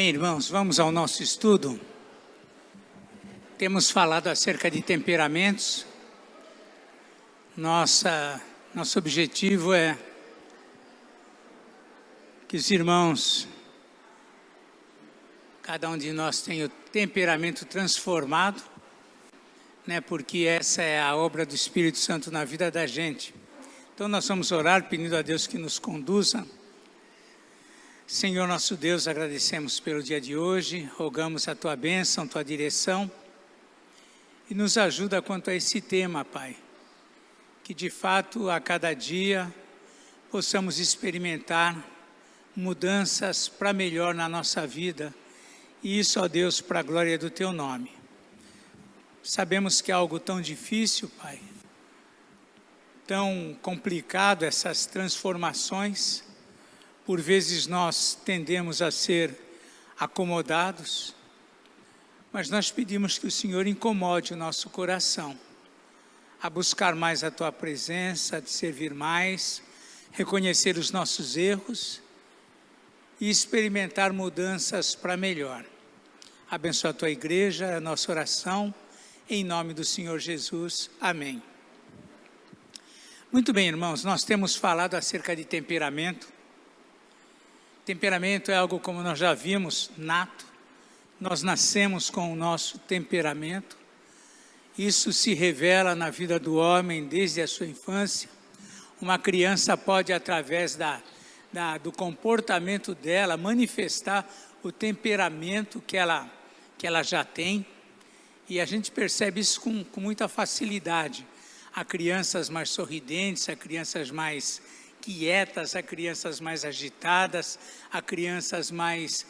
Bem, irmãos, vamos ao nosso estudo. Temos falado acerca de temperamentos. Nosso objetivo é que os irmãos, cada um de nós tenha o temperamento transformado, né? Porque essa é a obra do Espírito Santo na vida da gente. Então nós vamos orar pedindo a Deus que nos conduza. Senhor nosso Deus, agradecemos pelo dia de hoje, rogamos a Tua bênção, Tua direção e nos ajuda quanto a esse tema, Pai. Que de fato a cada dia possamos experimentar mudanças para melhor na nossa vida e isso, ó Deus, para a glória do Teu nome. Sabemos que é algo tão difícil, Pai, tão complicado essas transformações. Por vezes nós tendemos a ser acomodados, mas nós pedimos que o Senhor incomode o nosso coração, a buscar mais a Tua presença, a te servir mais, reconhecer os nossos erros e experimentar mudanças para melhor. Abençoa a Tua igreja, a nossa oração, em nome do Senhor Jesus. Amém. Muito bem, irmãos, nós temos falado acerca de temperamento. Temperamento é algo, como nós já vimos, nato. Nós nascemos com o nosso temperamento. Isso se revela na vida do homem desde a sua infância. Uma criança pode, através do comportamento dela, manifestar o temperamento que ela já tem. E a gente percebe isso com muita facilidade. Há crianças mais sorridentes, há crianças mais quietas, há crianças mais agitadas, há crianças mais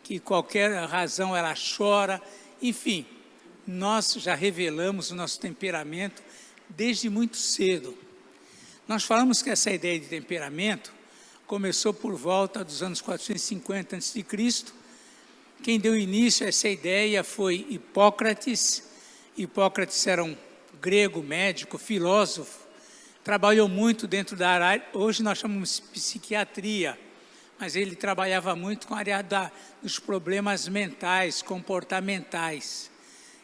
que qualquer razão ela chora. Enfim, nós já revelamos o nosso temperamento desde muito cedo. Nós falamos que essa ideia de temperamento começou por volta dos anos 450 a.C. Quem deu início a essa ideia foi Hipócrates. Hipócrates era um grego, médico, filósofo. Trabalhou muito dentro da área, hoje nós chamamos de psiquiatria, mas ele trabalhava muito com a área dos problemas mentais, comportamentais.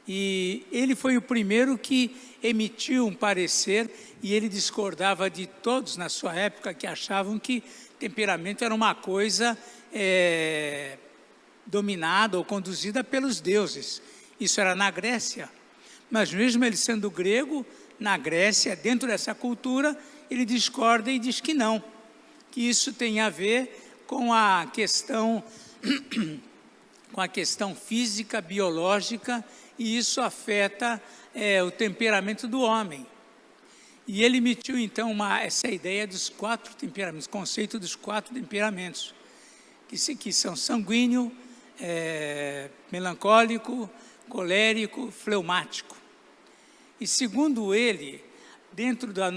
E ele foi o primeiro que emitiu um parecer e ele discordava de todos na sua época que achavam que temperamento era uma coisa dominada ou conduzida pelos deuses. Isso era na Grécia, mas mesmo ele sendo grego, na Grécia, dentro dessa cultura, ele discorda e diz que não, que isso tem a ver com a questão física, biológica, e isso afeta o temperamento do homem. E ele emitiu então essa ideia dos 4 temperamentos, o conceito dos 4 temperamentos, que são sanguíneo, melancólico, colérico, fleumático. E segundo ele, dentro da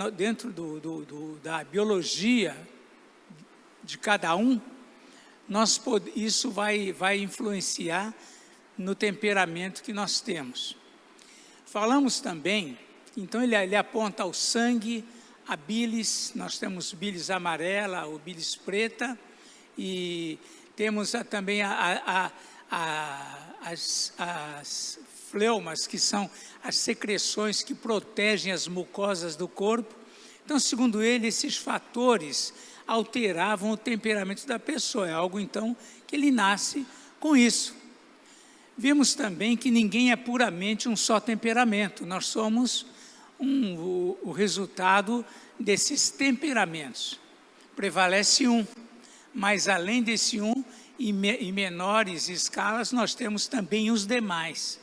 biologia de cada um, isso vai influenciar no temperamento que nós temos. Falamos também, então ele aponta ao sangue, a bilis, nós temos bilis amarela ou bilis preta, e temos também as fleumas, que são as secreções que protegem as mucosas do corpo. Então, segundo ele, esses fatores alteravam o temperamento da pessoa. É algo, então, que ele nasce com isso. Vimos também que ninguém é puramente um só temperamento. Nós somos o resultado desses temperamentos. Prevalece um, mas além desse um, em menores escalas, nós temos também os demais.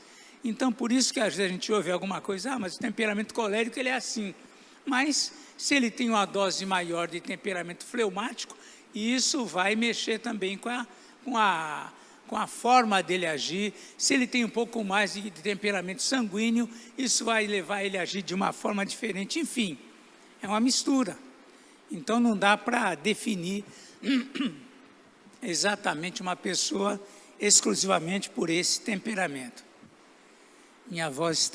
Então, por isso que às vezes a gente ouve alguma coisa, mas o temperamento colérico ele é assim. Mas, se ele tem uma dose maior de temperamento fleumático, isso vai mexer também com a forma dele agir. Se ele tem um pouco mais de temperamento sanguíneo, isso vai levar ele a agir de uma forma diferente. Enfim, é uma mistura. Então, não dá para definir exatamente uma pessoa exclusivamente por esse temperamento. Minha voz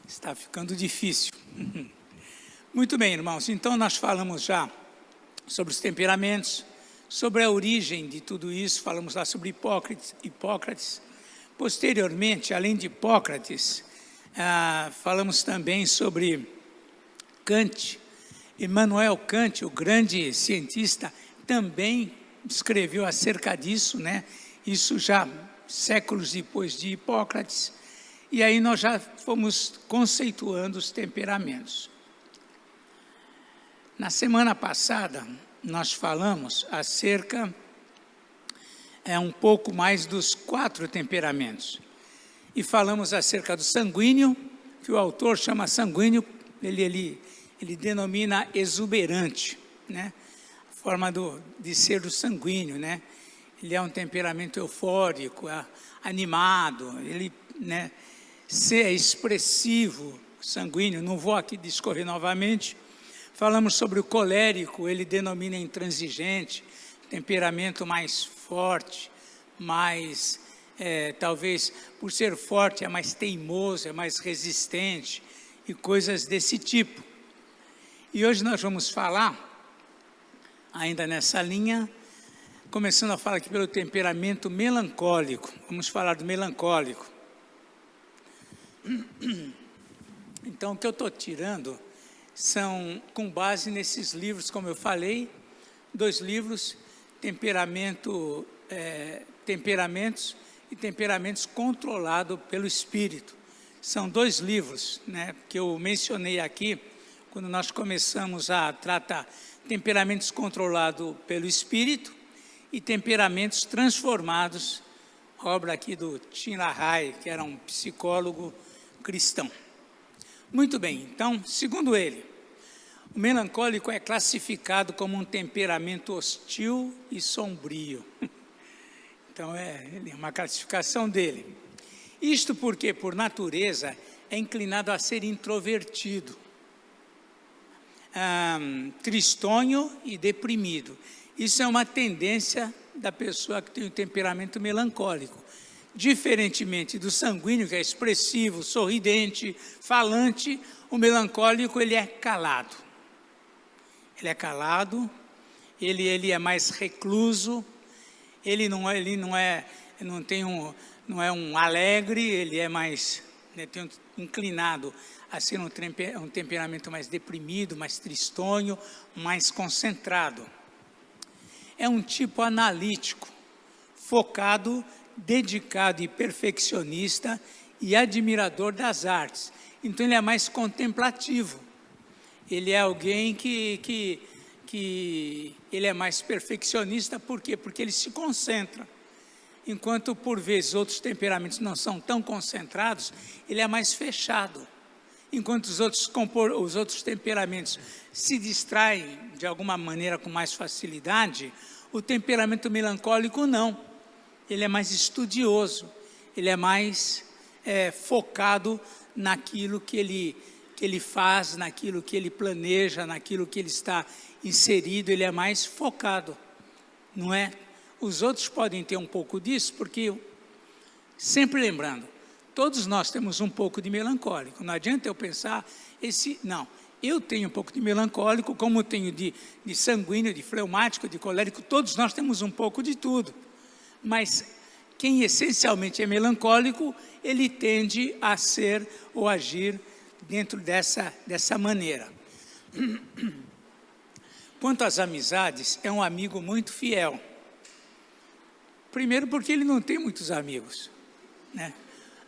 está ficando difícil. Muito bem, irmãos, então nós falamos já sobre os temperamentos, sobre a origem de tudo isso, falamos lá sobre Hipócrates. Posteriormente, além de Hipócrates, falamos também sobre Kant. Immanuel Kant, o grande cientista, também escreveu acerca disso, né? Isso já séculos depois de Hipócrates. E aí nós já fomos conceituando os temperamentos. Na semana passada, nós falamos acerca, um pouco mais dos 4 temperamentos. E falamos acerca do sanguíneo, que o autor chama sanguíneo, ele denomina exuberante, né? A forma de ser do sanguíneo, né? Ele é um temperamento eufórico, animado, ele, né, é expressivo, sanguíneo. Não vou aqui discorrer novamente. Falamos sobre o colérico, ele denomina intransigente, temperamento mais forte, mais, talvez por ser forte, é mais teimoso, é mais resistente e coisas desse tipo. E hoje nós vamos falar, ainda nessa linha, começando a falar aqui pelo temperamento melancólico. Vamos falar do melancólico. Então, o que eu estou tirando são, com base nesses livros, como eu falei, 2 livros, Temperamentos e Temperamentos Controlados pelo Espírito. São 2 livros, né, que eu mencionei aqui, quando nós começamos a tratar temperamentos controlados pelo Espírito e temperamentos transformados, obra aqui do Tim LaHaye, que era um psicólogo cristão. Muito bem, então, segundo ele, o melancólico é classificado como um temperamento hostil e sombrio. Então, é uma classificação dele. Isto porque, por natureza, é inclinado a ser introvertido, tristonho e deprimido. Isso é uma tendência da pessoa que tem um temperamento melancólico. Diferentemente do sanguíneo, que é expressivo, sorridente, falante, o melancólico ele é calado. Ele é calado, ele é mais recluso, ele não é um alegre, ele é mais, né, inclinado a ser um temperamento mais deprimido, mais tristonho, mais concentrado. É um tipo analítico, focado, dedicado e perfeccionista e admirador das artes. Então, ele é mais contemplativo. Ele é alguém que ele é mais perfeccionista, por quê? Porque ele se concentra. Enquanto, por vezes, outros temperamentos não são tão concentrados, ele é mais fechado. Enquanto os outros temperamentos se distraem, de alguma maneira, com mais facilidade, o temperamento melancólico não. Ele é mais estudioso, ele é mais focado naquilo que ele faz, naquilo que ele planeja, naquilo que ele está inserido, ele é mais focado, não é? Os outros podem ter um pouco disso, porque, sempre lembrando, todos nós temos um pouco de melancólico, não adianta eu pensar, não, eu tenho um pouco de melancólico, como tenho de sanguíneo, de fleumático, de colérico, todos nós temos um pouco de tudo, mas quem essencialmente é melancólico, ele tende a ser ou agir dentro dessa maneira. Quanto às amizades, é um amigo muito fiel. Primeiro porque ele não tem muitos amigos, né?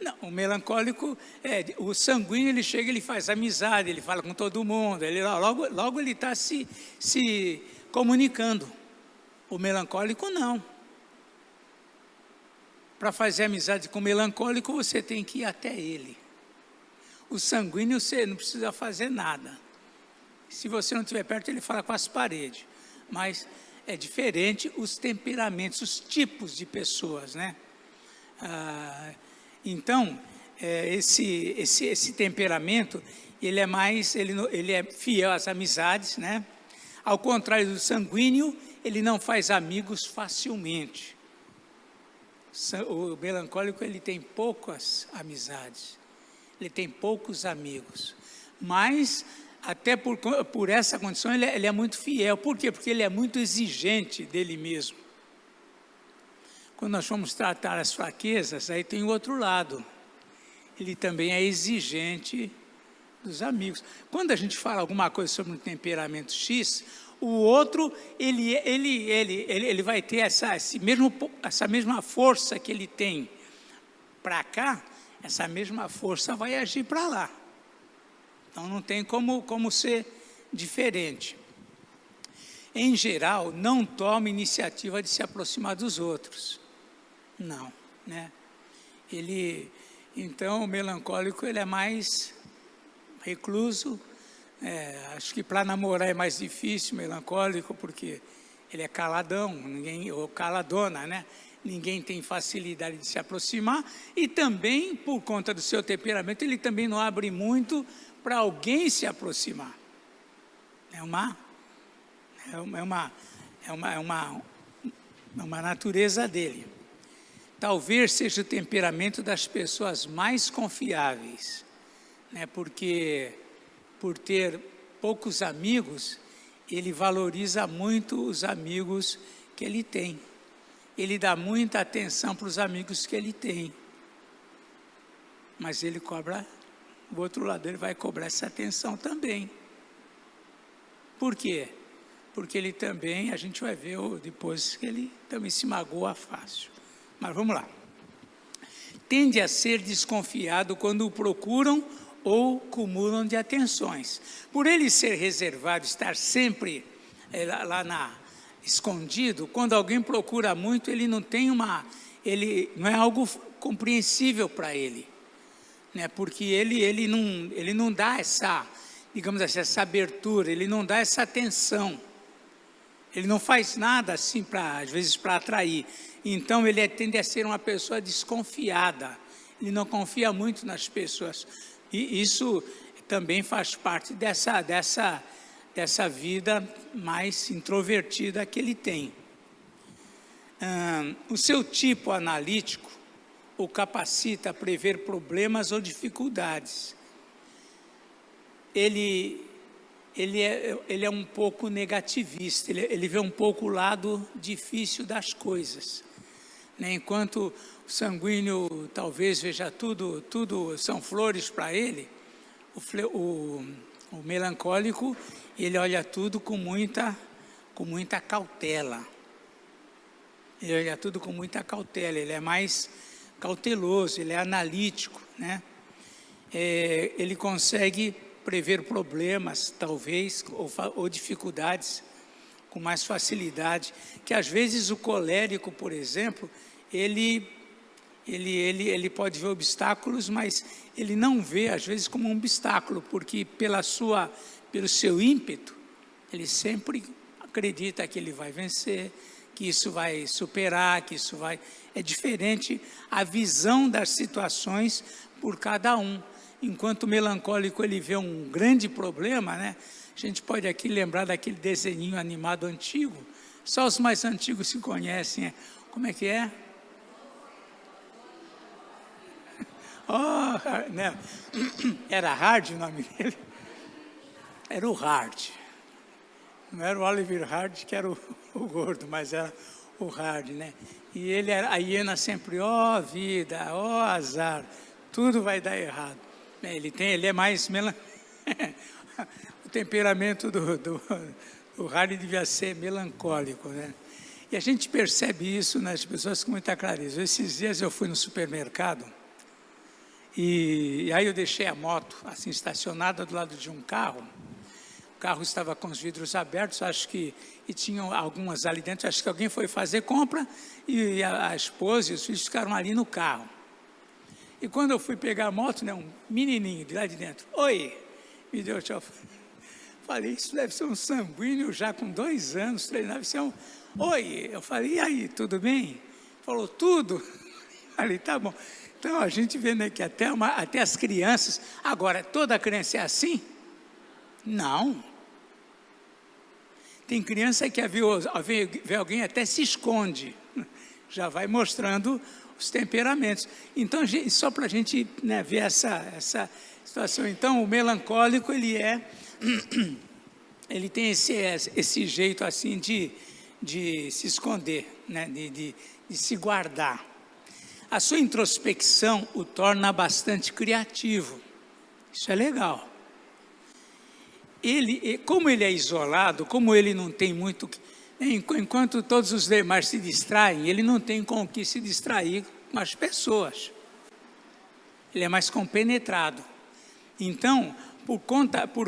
Não, o melancólico, o sanguíneo, ele chega, ele faz amizade, ele fala com todo mundo, ele, logo ele está se comunicando. O melancólico não. Para fazer amizade com o melancólico, você tem que ir até ele. O sanguíneo, você não precisa fazer nada. Se você não estiver perto, ele fala com as paredes. Mas é diferente os temperamentos, os tipos de pessoas, né? Então, esse temperamento, ele é fiel às amizades, né? Ao contrário do sanguíneo, ele não faz amigos facilmente. O melancólico, ele tem poucas amizades, ele tem poucos amigos, mas até por essa condição, ele é muito fiel. Por quê? Porque ele é muito exigente dele mesmo. Quando nós vamos tratar as fraquezas, aí tem o outro lado. Ele também é exigente dos amigos. Quando a gente fala alguma coisa sobre um temperamento X, o outro, ele vai ter essa mesma força que ele tem para cá, essa mesma força vai agir para lá. Então, não tem como ser diferente. Em geral, não toma iniciativa de se aproximar dos outros. Não, né? Então, o melancólico, ele é mais recluso. Acho que para namorar é mais difícil, melancólico, porque ele é caladão, ou caladona, né? Ninguém tem facilidade de se aproximar, e também, por conta do seu temperamento, ele também não abre muito para alguém se aproximar. É uma natureza dele. Talvez seja o temperamento das pessoas mais confiáveis, né? Porque, por ter poucos amigos, ele valoriza muito os amigos que ele tem. Ele dá muita atenção para os amigos que ele tem. Mas ele cobra, o outro lado ele vai cobrar essa atenção também. Por quê? Porque ele também, a gente vai ver depois que ele também se magoa fácil. Mas vamos lá. Tende a ser desconfiado quando o procuram ou cumulam de atenções. Por ele ser reservado, estar sempre escondido, quando alguém procura muito, ele não é algo compreensível para ele, né? Porque ele não dá essa, digamos assim, essa abertura, ele não dá essa atenção, ele não faz nada assim às vezes para atrair. Então ele tende a ser uma pessoa desconfiada, ele não confia muito nas pessoas, e isso também faz parte dessa vida mais introvertida que ele tem. O seu tipo analítico o capacita a prever problemas ou dificuldades. Ele é um pouco negativista, ele vê um pouco o lado difícil das coisas, né? Enquanto o sanguíneo talvez veja tudo são flores para ele, o melancólico, ele olha tudo com muita cautela. Ele olha tudo com muita cautela, ele é mais cauteloso, ele é analítico, né? Ele consegue prever problemas, talvez, ou dificuldades com mais facilidade, que às vezes o colérico, por exemplo, ele pode ver obstáculos, mas ele não vê, às vezes, como um obstáculo, porque pelo seu ímpeto, ele sempre acredita que ele vai vencer, que isso vai superar, É diferente a visão das situações por cada um. Enquanto o melancólico, ele vê um grande problema, né? A gente pode aqui lembrar daquele desenhinho animado antigo, só os mais antigos se conhecem, como é que é? Né? Era Hard o nome dele? Era o Hard. Não era o Oliver Hard, que era o gordo, mas era o Hard, né? E a hiena sempre, vida, azar, tudo vai dar errado. Ele é mais o temperamento do Hard devia ser melancólico, né? E a gente percebe isso nas pessoas com muita clareza. Esses dias eu fui no supermercado e aí eu deixei a moto assim estacionada do lado de um carro. O carro estava com os vidros abertos, acho que e tinham algumas ali dentro. Acho que alguém foi fazer compra e a esposa e os filhos ficaram ali no carro. E quando eu fui pegar a moto, né, um menininho de lá de dentro, oi, me deu tchau. Falei, isso deve ser um sanguíneo já com 2 anos, treinava, isso é um... Oi, eu falei, e aí, tudo bem? Falou, tudo. Falei, tá bom. Então, a gente vê, né, que até as crianças... Agora, toda criança é assim? Não. Tem criança que vê alguém até se esconde. Já vai mostrando os temperamentos. Então, só para a gente, né, ver essa situação. Então, o melancólico, ele é ele tem esse jeito assim de se esconder, né? de se guardar. A sua introspecção o torna bastante criativo. Isso é legal. Como ele é isolado, como ele não tem muito... Enquanto todos os demais se distraem, ele não tem com o que se distrair com as pessoas. Ele é mais compenetrado. Então, por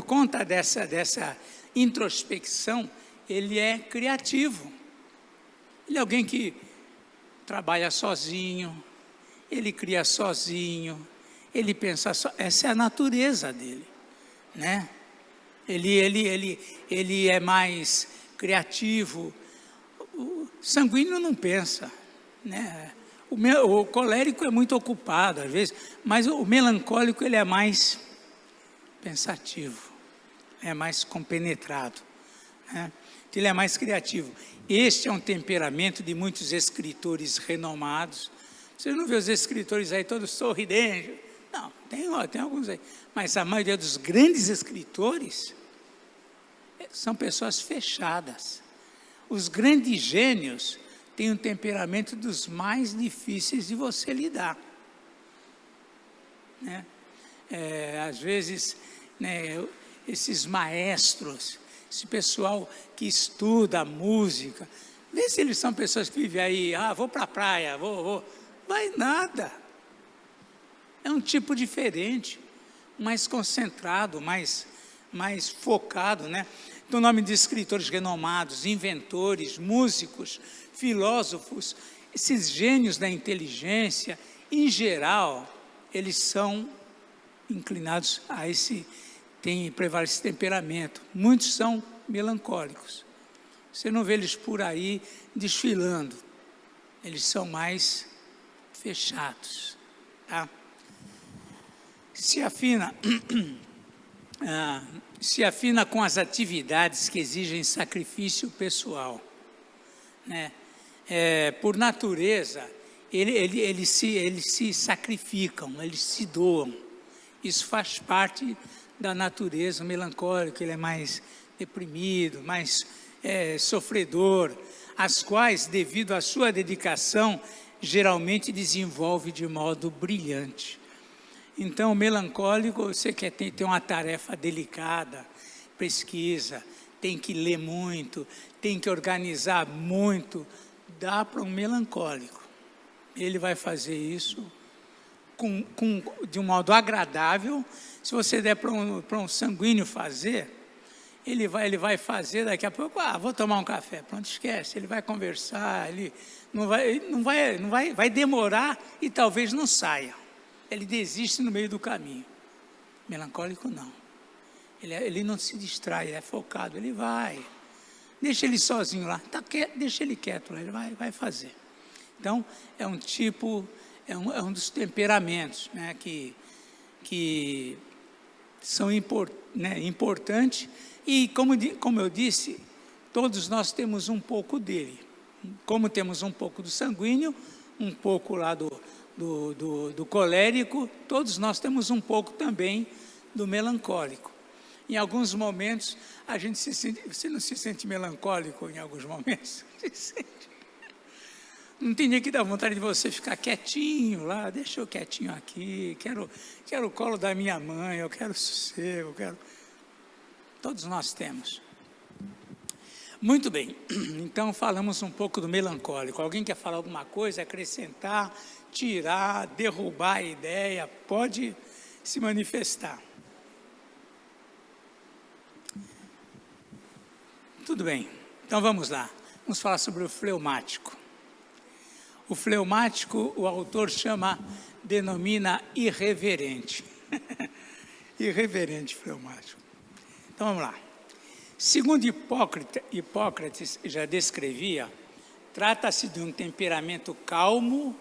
conta dessa introspecção, ele é criativo. Ele é alguém que trabalha sozinho, ele cria sozinho, ele pensa só. Essa é a natureza dele, né? Ele é mais criativo. O sanguíneo não pensa, né? O colérico é muito ocupado às vezes, mas o melancólico ele é mais pensativo, é mais compenetrado, né? Ele é mais criativo. Este é um temperamento de muitos escritores renomados. Você não vê os escritores aí todos sorridentes? Não, tem alguns aí. Mas a maioria dos grandes escritores são pessoas fechadas. Os grandes gênios têm um temperamento dos mais difíceis de você lidar, né? Às vezes, né, esses maestros, esse pessoal que estuda música, vê se eles são pessoas que vivem aí, vou para a praia, vou. Vai nada. É um tipo diferente, mais concentrado, mais focado, né? Então, o nome de escritores renomados, inventores, músicos, filósofos, esses gênios da inteligência, em geral, eles são inclinados a prevalece esse temperamento. Muitos são melancólicos. Você não vê eles por aí desfilando. Eles são mais fechados, tá? Se afina com as atividades que exigem sacrifício pessoal, né? Por natureza, eles se sacrificam, eles se doam. Isso faz parte da natureza. O melancólico, ele é mais deprimido, mais sofredor, as quais, devido à sua dedicação, geralmente desenvolve de modo brilhante. Então, o melancólico, você quer ter uma tarefa delicada, pesquisa, tem que ler muito, tem que organizar muito, dá para um melancólico. Ele vai fazer isso de um modo agradável. Se você der para um sanguíneo fazer, ele vai fazer daqui a pouco, vou tomar um café, pronto, esquece, ele vai conversar, ele vai demorar e talvez não saia. Ele desiste no meio do caminho. Melancólico não. Ele não se distrai, ele é focado, ele vai. Deixa ele sozinho lá, deixa ele quieto lá, ele vai fazer. Então, é um tipo, é um dos temperamentos, né, que são importantes. E, como eu disse, todos nós temos um pouco dele. Como temos um pouco do sanguíneo, um pouco lá do colérico, todos nós temos um pouco também do melancólico. Em alguns momentos, a gente se sente... Você não se sente melancólico em alguns momentos? Se sente. Não tem dia que dá vontade de você ficar quietinho lá, deixa eu quietinho aqui, quero o colo da minha mãe, eu quero sossego, Todos nós temos. Muito bem, então falamos um pouco do melancólico. Alguém quer falar alguma coisa, acrescentar, tirar, derrubar a ideia? Pode se manifestar. Tudo bem, então vamos lá. Vamos falar sobre o fleumático. O fleumático, o autor denomina irreverente. Irreverente fleumático. Então vamos lá. Segundo Hipócrates já descrevia, trata-se de um temperamento calmo,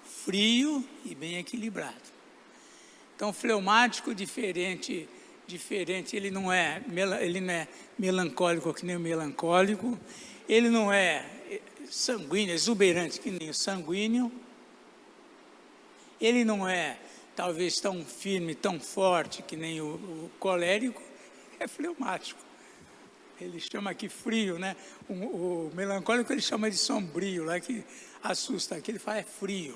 frio e bem equilibrado. Então, fleumático diferente, ele não é melancólico que nem o melancólico, ele não é sanguíneo, exuberante que nem o sanguíneo, ele não é talvez tão firme, tão forte que nem o colérico, é fleumático. Ele chama aqui frio, né? O melancólico ele chama de sombrio, lá que assusta. Aqui ele fala é frio.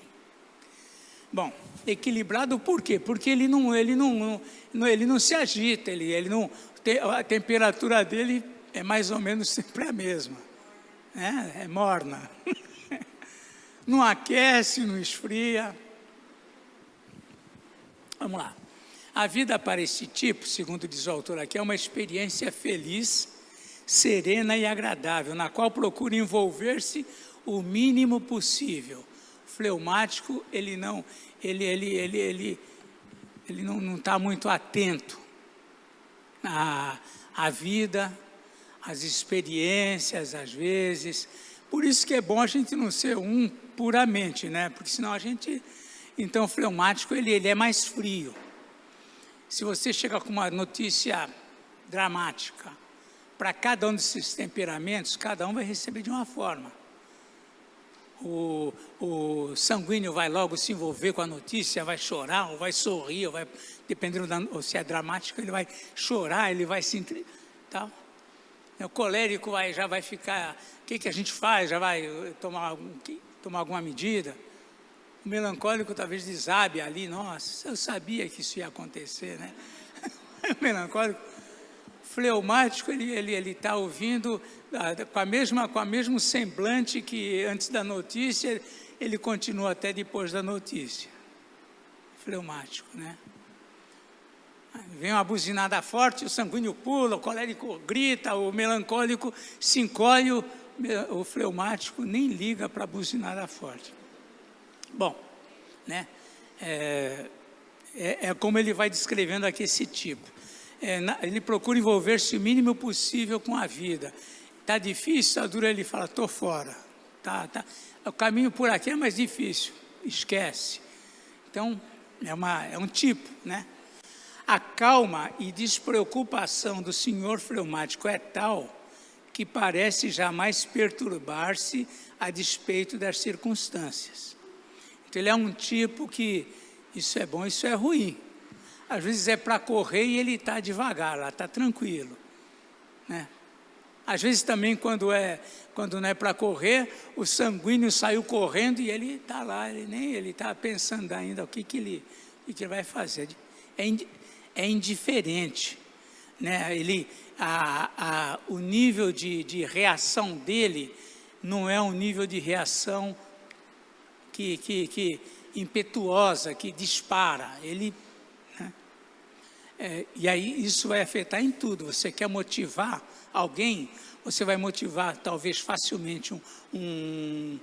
Bom, equilibrado por quê? Porque ele não se agita, a temperatura dele é mais ou menos sempre a mesma, né? É morna. Não aquece, não esfria. Vamos lá. A vida para esse tipo, segundo diz o autor aqui, é uma experiência feliz, serena e agradável, na qual procura envolver-se o mínimo possível. Fleumático, ele não está muito atento à vida, às experiências, às vezes. Por isso que é bom a gente não ser um puramente, né? Porque senão a gente... Então, o fleumático, ele é mais frio. Se você chega com uma notícia dramática, para cada um desses temperamentos, cada um vai receber de uma forma. O sanguíneo vai logo se envolver com a notícia, vai chorar, ou vai sorrir, dependendo ou se é dramático, ele vai chorar, ele vai se... Tal. O colérico já vai ficar... O que a gente faz? Já vai tomar alguma medida? O melancólico talvez desabe ali, nossa, eu sabia que isso ia acontecer, né? O melancólico, fleumático, ele está ouvindo com a mesmo semblante que antes da notícia, ele continua até depois da notícia. Fleumático, né? Vem uma buzinada forte, o sanguíneo pula, o colérico grita, o melancólico se encolhe, o fleumático nem liga para a buzinada forte. Bom, né? É como ele vai descrevendo aqui esse tipo. Ele procura envolver-se o mínimo possível com a vida. Está difícil, está duro, ele fala, estou fora. Tá. O caminho por aqui é mais difícil, esquece. Então, é um tipo, né? A calma e despreocupação do senhor fleumático é tal que parece jamais perturbar-se a despeito das circunstâncias. Então, ele é um tipo que isso é bom, isso é ruim. Às vezes é para correr e ele está devagar, lá está tranquilo, né? Às vezes também quando não é para correr, o sanguíneo saiu correndo e ele está lá, ele está pensando ainda o que ele vai fazer. É indiferente, né? O nível de reação dele não é um nível de reação que impetuosa, que dispara. E aí isso vai afetar em tudo. Você quer motivar alguém, você vai motivar talvez facilmente um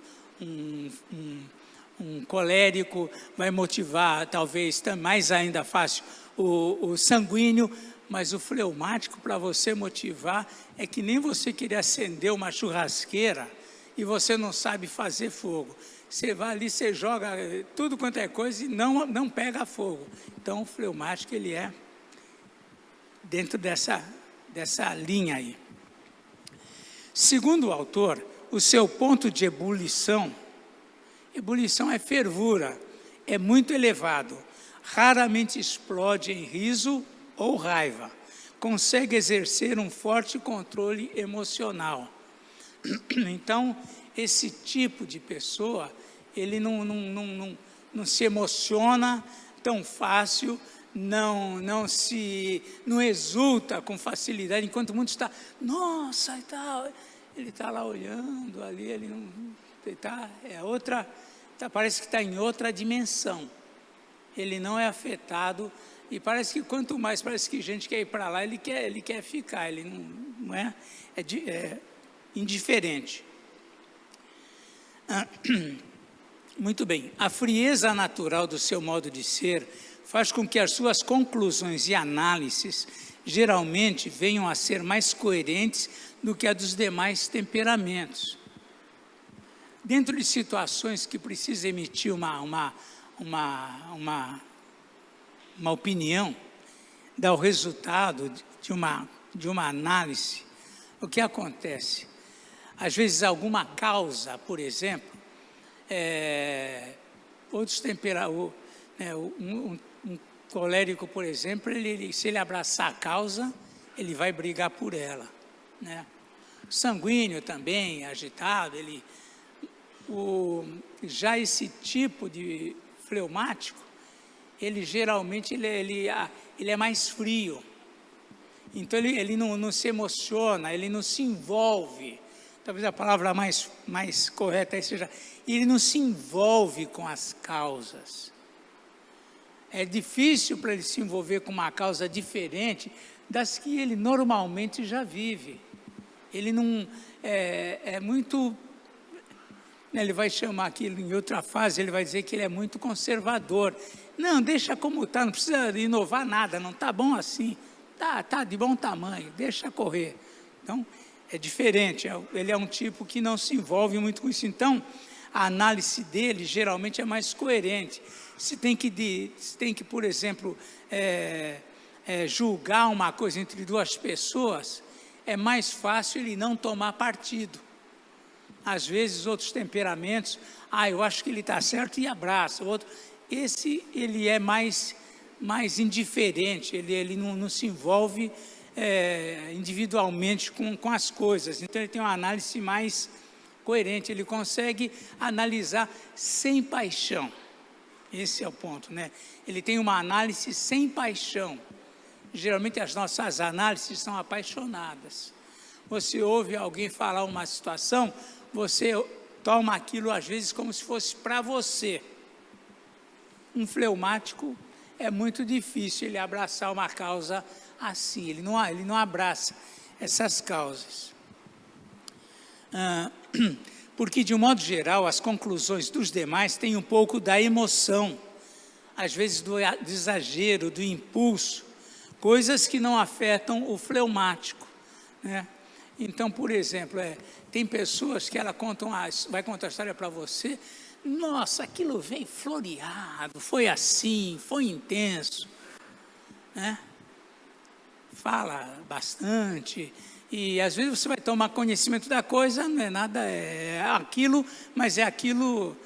colérico, vai motivar talvez mais ainda fácil o sanguíneo, mas o fleumático para você motivar é que nem você querer acender uma churrasqueira e você não sabe fazer fogo. Você vai ali, você joga tudo quanto é coisa e não pega fogo. Então o fleumático ele é dentro dessa linha aí. Segundo o autor, o seu ponto de ebulição é fervura, é muito elevado, raramente explode em riso ou raiva, consegue exercer um forte controle emocional. Então, esse tipo de pessoa, ele não se emociona tão fácil, não exulta com facilidade, enquanto o mundo está, nossa, e tal, ele está lá olhando ali, parece que está em outra dimensão, ele não é afetado, e parece que quanto mais, parece que gente quer ir para lá, ele quer ficar, ele não é indiferente. Muito bem, a frieza natural do seu modo de ser faz com que as suas conclusões e análises geralmente venham a ser mais coerentes do que a dos demais temperamentos. Dentro de situações que precisa emitir uma opinião, dar o resultado de uma análise, o que acontece? Às vezes alguma causa, por exemplo, outros temperamentos, um colérico, por exemplo, se ele abraçar a causa, ele vai brigar por ela, né? Sanguíneo também, agitado, já esse tipo de fleumático, ele geralmente ele é mais frio. Então ele não se emociona, ele não se envolve. Talvez a palavra mais correta aí seja, ele não se envolve com as causas. É difícil para ele se envolver com uma causa diferente das que ele normalmente já vive. Ele não é muito... Ele vai chamar aquilo em outra fase, ele vai dizer que ele é muito conservador. Não, deixa como está, não precisa inovar nada, não está bom assim. Tá de bom tamanho, deixa correr. Então, é diferente, ele é um tipo que não se envolve muito com isso. Então, a análise dele geralmente é mais coerente. Se tem que, por exemplo, julgar uma coisa entre duas pessoas, é mais fácil ele não tomar partido. Às vezes, outros temperamentos, eu acho que ele está certo e abraça. O outro, ele é mais indiferente, ele não se envolve individualmente com as coisas. Então, ele tem uma análise mais coerente, ele consegue analisar sem paixão. Esse é o ponto, né? Ele tem uma análise sem paixão. Geralmente, as nossas análises são apaixonadas. Você ouve alguém falar uma situação, você toma aquilo, às vezes, como se fosse para você. Um fleumático é muito difícil ele abraçar uma causa assim, ele não abraça essas causas. Porque, de um modo geral, as conclusões dos demais têm um pouco da emoção, às vezes do exagero, do impulso, coisas que não afetam o fleumático, né? Então, por exemplo, tem pessoas que vai contar a história para você, nossa, aquilo veio floreado, foi assim, foi intenso, né? Fala bastante, e às vezes você vai tomar conhecimento da coisa, não é nada, é aquilo, mas é aquilo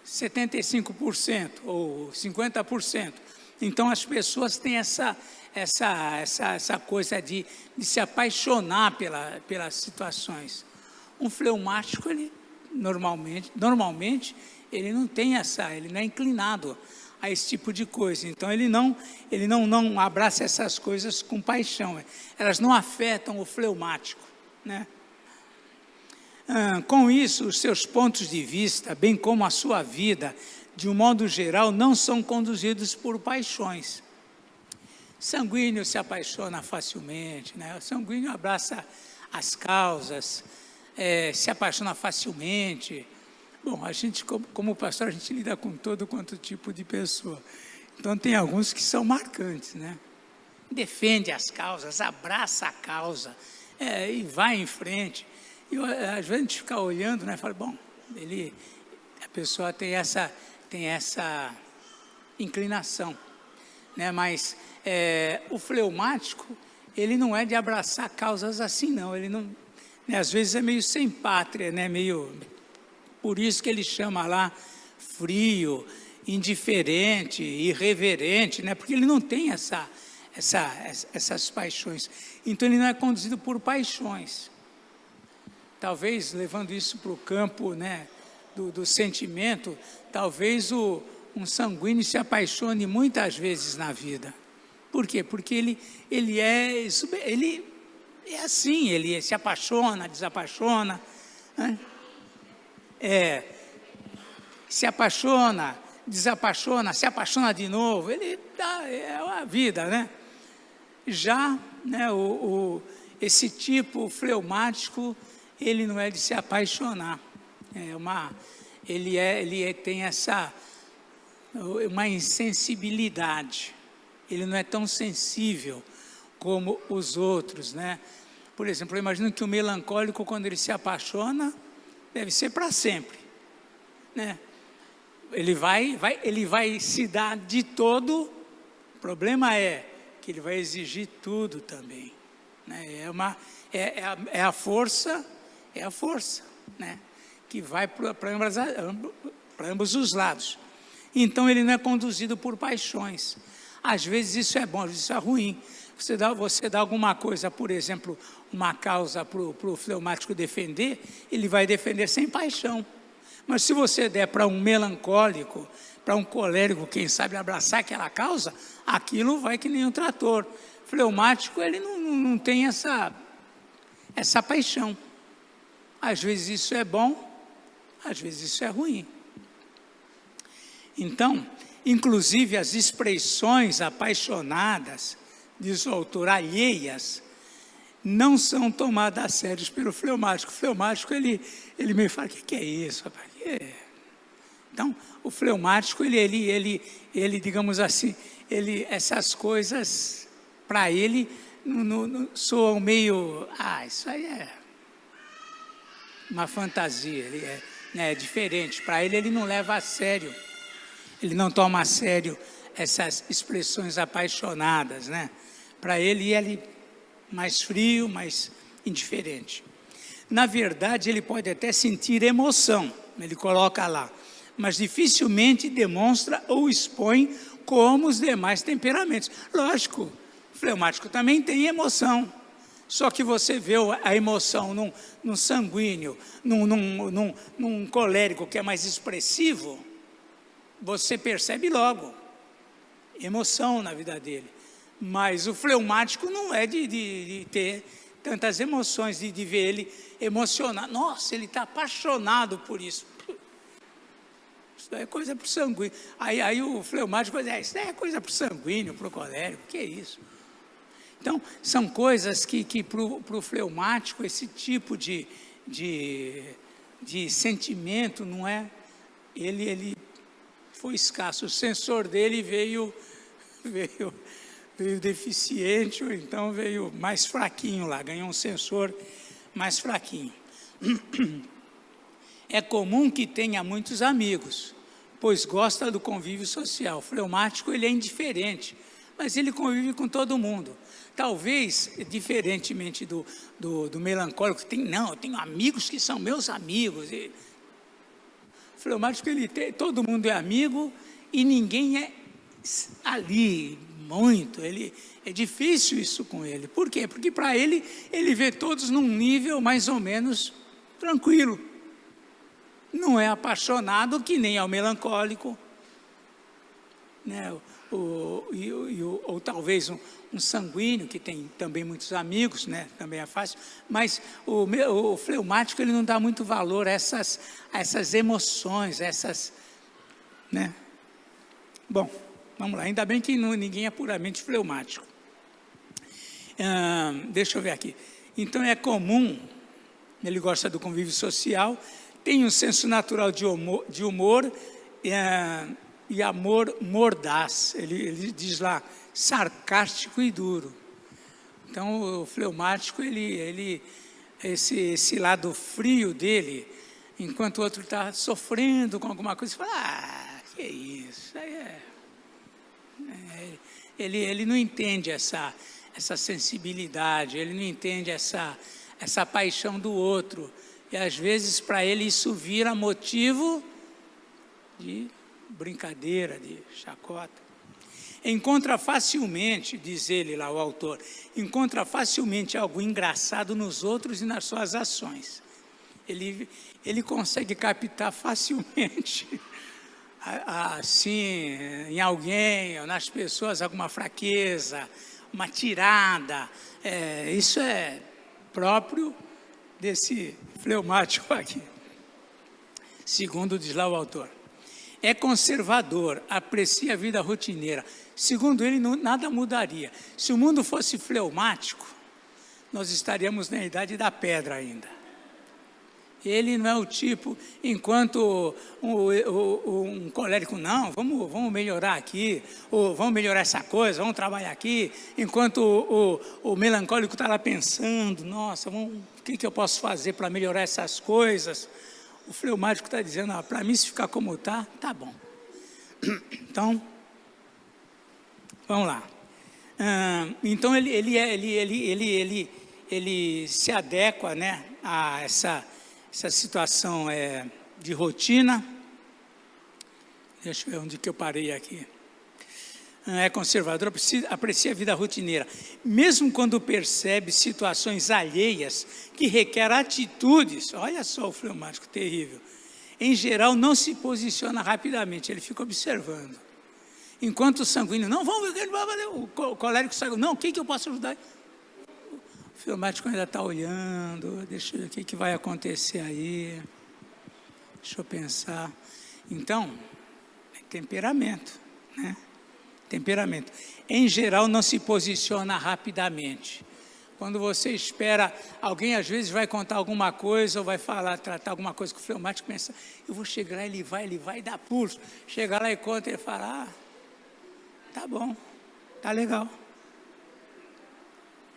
75% ou 50%. Então as pessoas têm essa coisa de se apaixonar pelas situações. Um fleumático, ele normalmente ele não tem ele não é inclinado a esse tipo de coisa. Então ele não abraça essas coisas com paixão. Elas não afetam o fleumático, né? Com isso, os seus pontos de vista, bem como a sua vida, de um modo geral, não são conduzidos por paixões. Sanguíneo se apaixona facilmente, né? O sanguíneo abraça as causas, se apaixona facilmente. Bom, a gente, como pastor, a gente lida com todo quanto tipo de pessoa. Então, tem alguns que são marcantes, né? Defende as causas, abraça a causa, e vai em frente. E às vezes a gente fica olhando, né? Fala, bom, a pessoa tem essa inclinação, né? Mas o fleumático, ele não é de abraçar causas assim, não. Ele não, né? Às vezes é meio sem pátria, né? Por isso que ele chama lá frio, indiferente, irreverente, né? Porque ele não tem essas paixões. Então ele não é conduzido por paixões. Talvez, levando isso para o campo, né, do sentimento, talvez um sanguíneo se apaixone muitas vezes na vida. Por quê? Porque ele é assim, ele se apaixona, desapaixona, né? Se apaixona, desapaixona, se apaixona de novo, é a vida, né? Já, né, esse tipo fleumático, ele não é de se apaixonar, ele tem uma insensibilidade, ele não é tão sensível como os outros, né? Por exemplo, eu imagino que o melancólico, quando ele se apaixona, deve ser para sempre, né? Ele vai se dar de todo. O problema é que ele vai exigir tudo também, né? É a força, né? Que vai para ambos os lados. Então ele não é conduzido por paixões. Às vezes isso é bom, às vezes isso é ruim, Você dá alguma coisa, por exemplo, uma causa para o fleumático defender, ele vai defender sem paixão. Mas se você der para um melancólico, para um colérico, quem sabe abraçar aquela causa, aquilo vai que nem um trator. Fleumático, ele não tem essa paixão. Às vezes isso é bom, às vezes isso é ruim. Então, inclusive as expressões apaixonadas, diz o autor, alheias, não são tomadas a sério pelo fleumático. O fleumático, ele meio fala, o que é isso, rapaz? Então, o fleumático, ele, digamos assim, essas coisas, para ele, soam meio, isso aí é uma fantasia, ele é diferente. Para ele não leva a sério, ele não toma a sério essas expressões apaixonadas, né? Para ele mais frio, mais indiferente. Na verdade, ele pode até sentir emoção, ele coloca lá, mas dificilmente demonstra ou expõe como os demais temperamentos. Lógico, o fleumático também tem emoção, só que você vê a emoção num sanguíneo, num colérico que é mais expressivo, você percebe logo emoção na vida dele. Mas o fleumático não é de ter tantas emoções, de ver ele emocionado. Nossa, ele está apaixonado por isso. Isso é coisa para o sanguíneo. Aí o fleumático diz, isso é coisa para o sanguíneo, para o colérico, que é isso? Então, são coisas que para o fleumático, esse tipo de sentimento, não é? Ele foi escasso, o sensor dele veio deficiente, ou então veio mais fraquinho lá, ganhou um sensor mais fraquinho. É comum que tenha muitos amigos, pois gosta do convívio social. O fleumático, ele é indiferente, mas ele convive com todo mundo. Talvez, diferentemente do melancólico, eu tenho amigos que são meus amigos. O fleumático, todo mundo é amigo e ninguém é ali muito. É difícil isso com ele. Por quê? Porque para ele vê todos num nível mais ou menos tranquilo. Não é apaixonado que nem é o melancólico, né? Ou talvez um sanguíneo, que tem também muitos amigos, né? Também é fácil, mas o fleumático, ele não dá muito valor a essas emoções, né? Bom, vamos lá, ainda bem que ninguém é puramente fleumático. Deixa eu ver aqui. Então é comum, ele gosta do convívio social, tem um senso natural de humor e amor mordaz. Ele diz lá, sarcástico e duro. Então o fleumático, esse lado frio dele, enquanto o outro está sofrendo com alguma coisa, você fala, que é isso? Ele não entende essa sensibilidade, ele não entende essa paixão do outro. E às vezes para ele isso vira motivo de brincadeira, de chacota. Encontra facilmente, diz ele lá, o autor, encontra facilmente algo engraçado nos outros e nas suas ações. Ele consegue captar facilmente, assim, em alguém, ou nas pessoas, alguma fraqueza, uma tirada. Isso é próprio desse fleumático aqui, segundo diz lá o autor. É conservador, aprecia a vida rotineira. Segundo ele, nada mudaria. Se o mundo fosse fleumático, nós estaríamos na idade da pedra ainda. Ele não é o tipo, enquanto um colérico, não, vamos melhorar aqui, ou vamos melhorar essa coisa, vamos trabalhar aqui, enquanto o melancólico está lá pensando, nossa, o que eu posso fazer para melhorar essas coisas? O fleumático está dizendo, para mim, se ficar como está, tá bom. Então, vamos lá. Então, ele se adequa, né, a essa situação de rotina. Deixa eu ver onde que eu parei aqui. é conservador, aprecia a vida rotineira, mesmo quando percebe situações alheias que requerem atitudes. Olha só o fleumático terrível. Em geral, não se posiciona rapidamente, ele fica observando. Enquanto o sanguíneo, não, vamos ver, o colérico sanguíneo, não, quem que eu posso ajudar? O fleumático ainda está olhando, deixa eu ver o que vai acontecer aí. Deixa eu pensar. Então, é temperamento, né? Temperamento. Em geral, não se posiciona rapidamente. Quando você espera, alguém às vezes vai contar alguma coisa, ou vai falar, tratar alguma coisa com o fleumático, pensa, eu vou chegar lá, ele vai dar pulso. Chega lá e conta, ele fala, tá bom, tá legal.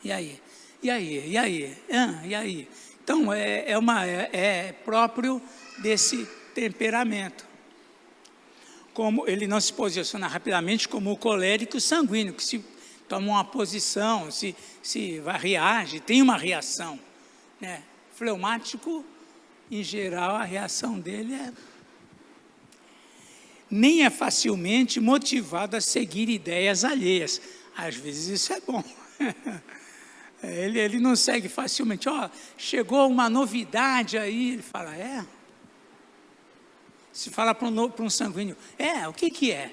E aí? E aí? Então, é próprio desse temperamento. Como ele não se posiciona rapidamente como o colérico sanguíneo, que se toma uma posição, se reage, tem uma reação, né? Fleumático, em geral, a reação dele nem é facilmente motivado a seguir ideias alheias. Às vezes isso é bom. Ele não segue facilmente. Chegou uma novidade aí, ele fala, Se fala para um sanguíneo, o que é?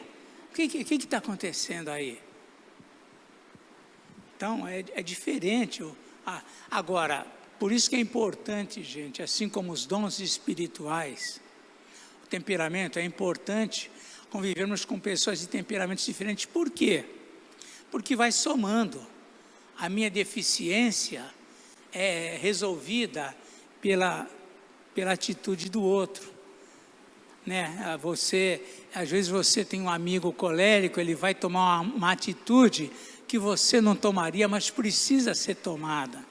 O que está acontecendo aí? Então, é diferente. Agora, por isso que é importante, gente, assim como os dons espirituais, o temperamento, é importante convivermos com pessoas de temperamentos diferentes. Por quê? Porque vai somando. A minha deficiência é resolvida pela atitude do outro. Né? Às vezes você tem um amigo colérico, ele vai tomar uma atitude que você não tomaria, mas precisa ser tomada.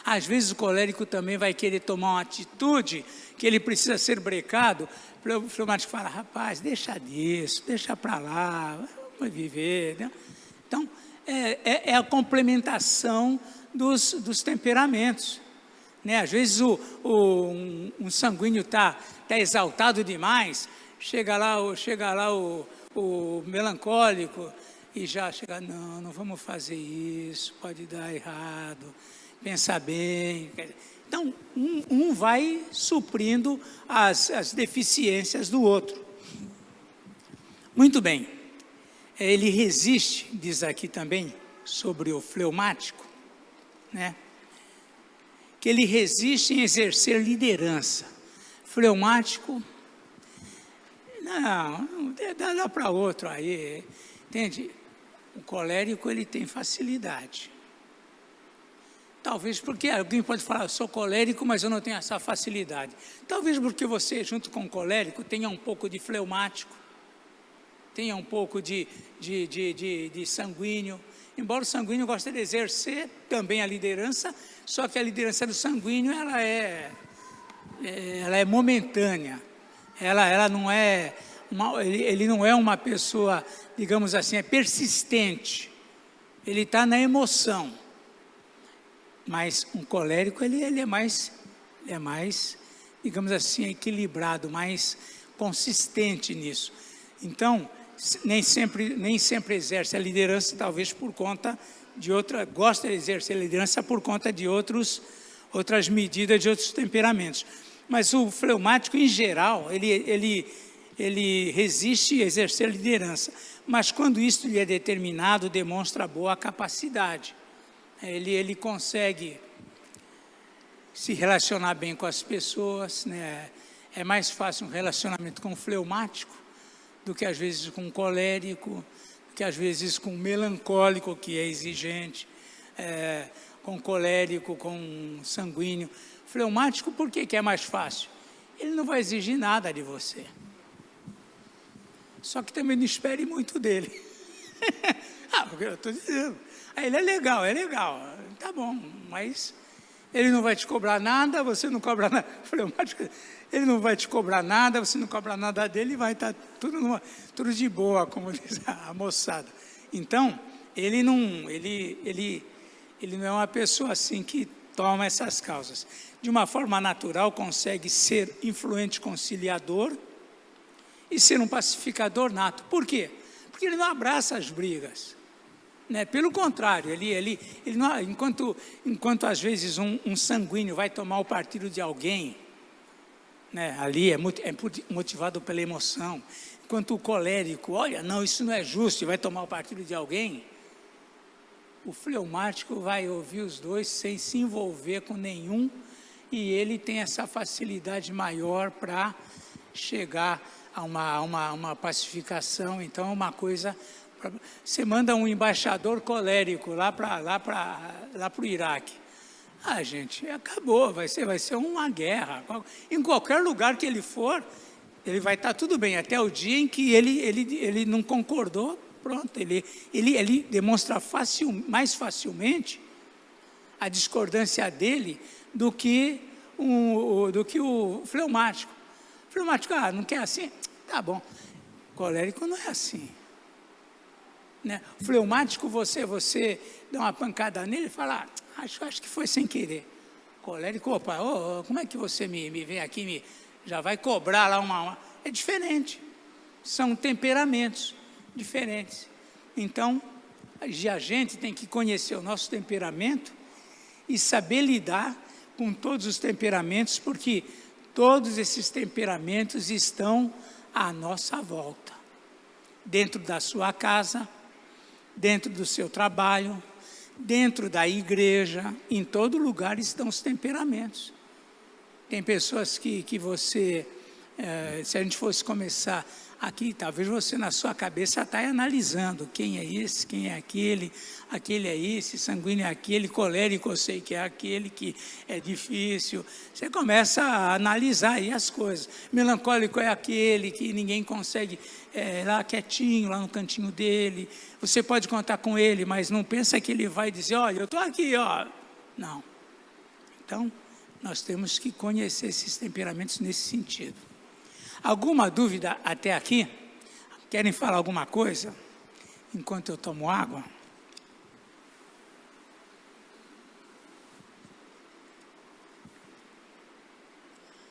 Às vezes o colérico também vai querer tomar uma atitude que ele precisa ser brecado. O fleumático fala, rapaz, deixa disso, deixa para lá, vai viver. Né? Então, é a complementação dos temperamentos. Né? Às vezes um sanguíneo está exaltado demais, chega lá o melancólico e já chega, não vamos fazer isso, pode dar errado, pensa bem. Então, um vai suprindo as deficiências do outro. Muito bem, ele resiste, diz aqui também, sobre o fleumático, né? Que ele resiste em exercer liderança. Fleumático, não dá para outro aí, entende? O colérico, ele tem facilidade. Talvez porque alguém pode falar, eu sou colérico, mas eu não tenho essa facilidade. Talvez porque você, junto com o colérico, tenha um pouco de fleumático, tenha um pouco de sanguíneo. Embora o sanguíneo goste de exercer também a liderança, só que a liderança do sanguíneo, ela é momentânea. Ela não é ele não é uma pessoa, digamos assim, é persistente. Ele está na emoção. Mas um colérico, ele é mais, digamos assim, equilibrado, mais consistente nisso. Então, nem sempre exerce a liderança, talvez por conta de gosta de exercer a liderança por conta de outras medidas, de outros temperamentos. Mas o fleumático, em geral, ele resiste a exercer a liderança. Mas quando isso lhe é determinado, demonstra boa capacidade. Ele consegue se relacionar bem com as pessoas, né? É mais fácil um relacionamento com o fleumático do que às vezes com o colérico, do que às vezes com o melancólico, que é exigente, com o colérico, com o sanguíneo. Fleumático, por que é mais fácil? Ele não vai exigir nada de você. Só que também não espere muito dele. Porque eu estou dizendo. Ele é legal, tá bom, mas ele não vai te cobrar nada, você não cobra nada. Fleumático, ele não vai te cobrar nada, você não cobra nada dele, vai estar tudo de boa, como diz a moçada. Então, ele não é uma pessoa assim que toma essas causas. De uma forma natural, consegue ser influente conciliador e ser um pacificador nato. Por quê? Porque ele não abraça as brigas. Né? Pelo contrário, ele não, enquanto às vezes um sanguíneo vai tomar o partido de alguém, né? Ali é motivado pela emoção, enquanto o colérico, olha, não, isso não é justo, e vai tomar o partido de alguém, o fleumático vai ouvir os dois sem se envolver com nenhum, e ele tem essa facilidade maior para chegar a uma pacificação. Então é uma coisa. Você manda um embaixador colérico lá para o Iraque. Ah, gente, acabou, vai ser uma guerra. Em qualquer lugar que ele for, ele vai estar tudo bem, até o dia em que ele não concordou, pronto, ele demonstra mais facilmente a discordância dele do que o fleumático. O fleumático, não quer assim? Tá bom. O colérico não é assim. Né? O fleumático, você dá uma pancada nele e fala, acho que foi sem querer. O colérico, opa, como é que você me vem aqui, já vai cobrar lá uma... É diferente. São temperamentos diferentes. Então, a gente tem que conhecer o nosso temperamento e saber lidar com todos os temperamentos, porque todos esses temperamentos estão à nossa volta. Dentro da sua casa, dentro do seu trabalho, dentro da igreja, em todo lugar estão os temperamentos. Tem pessoas que você, se a gente fosse começar aqui, talvez você na sua cabeça está analisando quem é esse, quem é aquele é esse, sanguíneo é aquele, colérico eu sei que é aquele que é difícil. Você começa a analisar aí as coisas. Melancólico é aquele que ninguém consegue, lá quietinho, lá no cantinho dele. Você pode contar com ele, mas não pensa que ele vai dizer, olha, eu estou aqui, ó. Não. Então, nós temos que conhecer esses temperamentos nesse sentido. Alguma dúvida até aqui? Querem falar alguma coisa? Enquanto eu tomo água?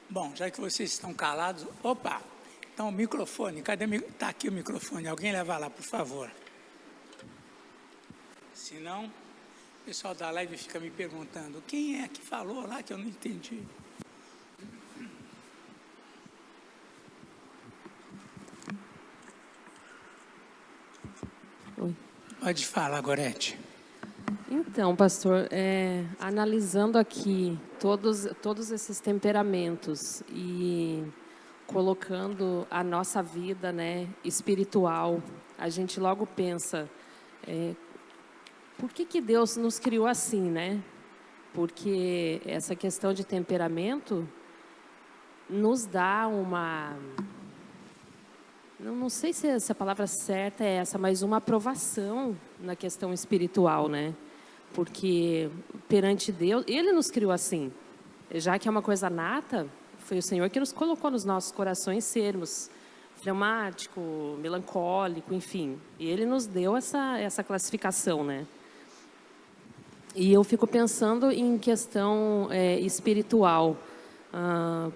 Bom, já que vocês estão calados... Opa! Então, o microfone, cadê? Está aqui o microfone, alguém leva lá, por favor. Senão, o pessoal da live fica me perguntando, quem é que falou lá que eu não entendi? Oi. Pode falar, Gorete. Então, pastor, analisando aqui todos esses temperamentos e colocando a nossa vida, né, espiritual, a gente logo pensa, por que Deus nos criou assim, né? Porque essa questão de temperamento nos dá uma... Não sei se a palavra certa é essa, mas uma aprovação na questão espiritual, né? Porque perante Deus, Ele nos criou assim. Já que é uma coisa nata, foi o Senhor que nos colocou nos nossos corações sermos fleumático, melancólico, enfim. E Ele nos deu essa classificação, né? E eu fico pensando em questão espiritual,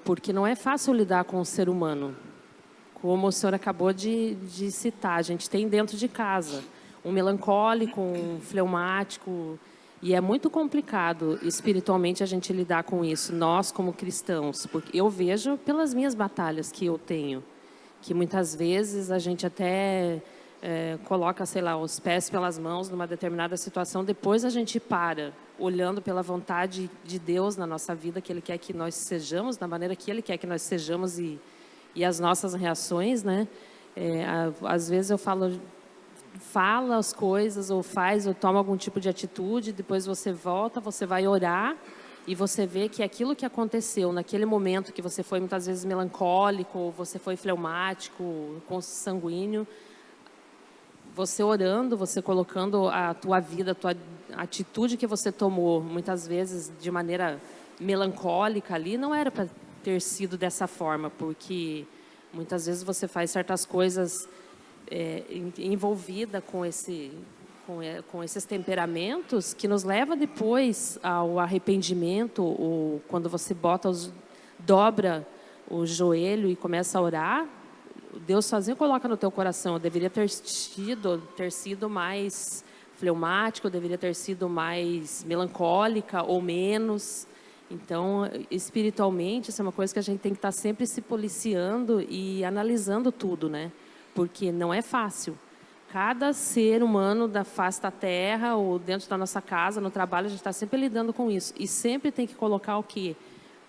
porque não é fácil lidar com o ser humano. Como o senhor acabou de citar, a gente tem dentro de casa um melancólico, um fleumático, e é muito complicado espiritualmente a gente lidar com isso, nós como cristãos, porque eu vejo pelas minhas batalhas que eu tenho, que muitas vezes a gente até coloca, sei lá, os pés pelas mãos numa determinada situação, depois a gente para, olhando pela vontade de Deus na nossa vida, que Ele quer que nós sejamos, da maneira que Ele quer que nós sejamos e as nossas reações, né? Às vezes eu fala as coisas, ou faz, ou toma algum tipo de atitude, depois você volta, você vai orar, e você vê que aquilo que aconteceu naquele momento, que você foi muitas vezes melancólico, ou você foi fleumático, consanguíneo, você orando, você colocando a tua vida, a tua atitude que você tomou, muitas vezes de maneira melancólica ali, não era para ter sido dessa forma, porque muitas vezes você faz certas coisas envolvida com esses temperamentos que nos leva depois ao arrependimento, ou quando você dobra o joelho e começa a orar, Deus sozinho coloca no teu coração, eu deveria ter sido mais fleumático, eu deveria ter sido mais melancólica ou menos. Então, espiritualmente, isso é uma coisa que a gente tem que estar sempre se policiando e analisando tudo, né? Porque não é fácil. Cada ser humano da face da terra ou dentro da nossa casa, no trabalho, a gente está sempre lidando com isso. E sempre tem que colocar o quê?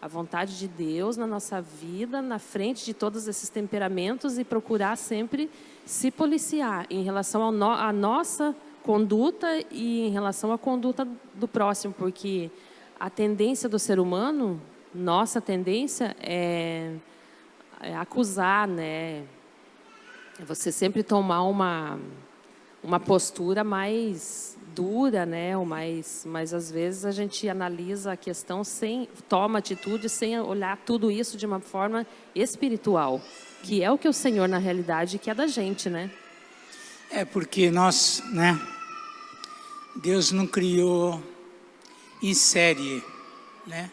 A vontade de Deus na nossa vida, na frente de todos esses temperamentos e procurar sempre se policiar em relação à nossa conduta e em relação à conduta do próximo, porque a tendência do ser humano, nossa tendência é acusar, né? É você sempre tomar uma postura mais dura, né? Mas às vezes a gente analisa a questão toma atitude sem olhar tudo isso de uma forma espiritual, que é o que o Senhor na realidade quer da gente, né? É porque nós, né? Deus não criou em série, né?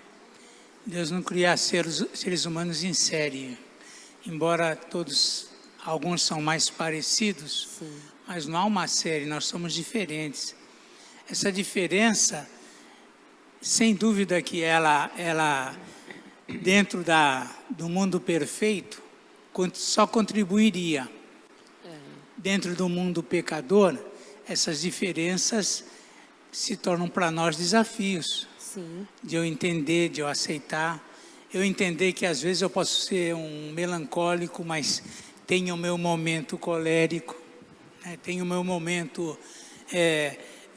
Deus não cria seres humanos em série, embora alguns são mais parecidos, sim, mas não há uma série, nós somos diferentes. Essa diferença, sem dúvida que ela dentro do mundo perfeito, só contribuiria. Dentro do mundo pecador, essas diferenças se tornam para nós desafios. Sim. De eu entender, de eu aceitar. Eu entender que às vezes eu posso ser um melancólico, mas tenho o meu momento colérico, né? Tenho o meu momento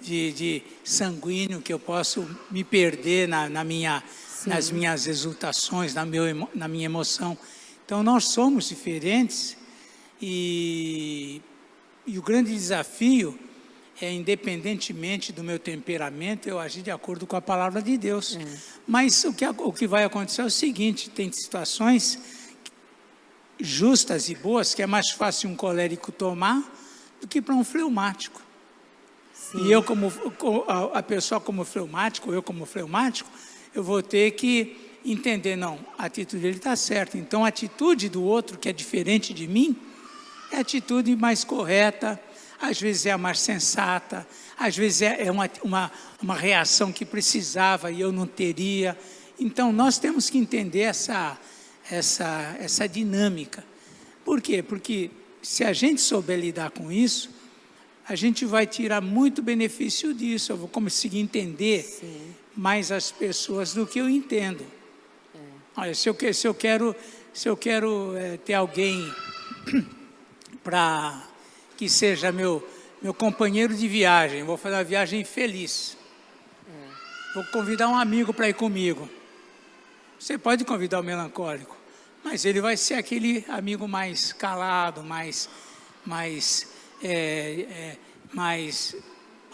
de sanguíneo, que eu posso me perder nas minhas exultações, na minha emoção. Então nós somos diferentes e o grande desafio é, independentemente do meu temperamento, eu agir de acordo com a palavra de Deus. Mas o que vai acontecer é o seguinte: tem situações justas e boas que é mais fácil um colérico tomar do que para um fleumático. Sim. E eu, a pessoa como fleumático, eu vou ter que entender, não, a atitude dele está certa. Então a atitude do outro, que é diferente de mim, é a atitude mais correta, às vezes é a mais sensata, às vezes é uma reação que precisava e eu não teria. Então, nós temos que entender essa dinâmica. Por quê? Porque se a gente souber lidar com isso, a gente vai tirar muito benefício disso. Eu vou conseguir entender mais as pessoas do que eu entendo. Olha, se eu quero ter alguém para que seja meu companheiro de viagem, vou fazer uma viagem feliz. Vou convidar um amigo para ir comigo. Você pode convidar o melancólico, mas ele vai ser aquele amigo mais calado, mais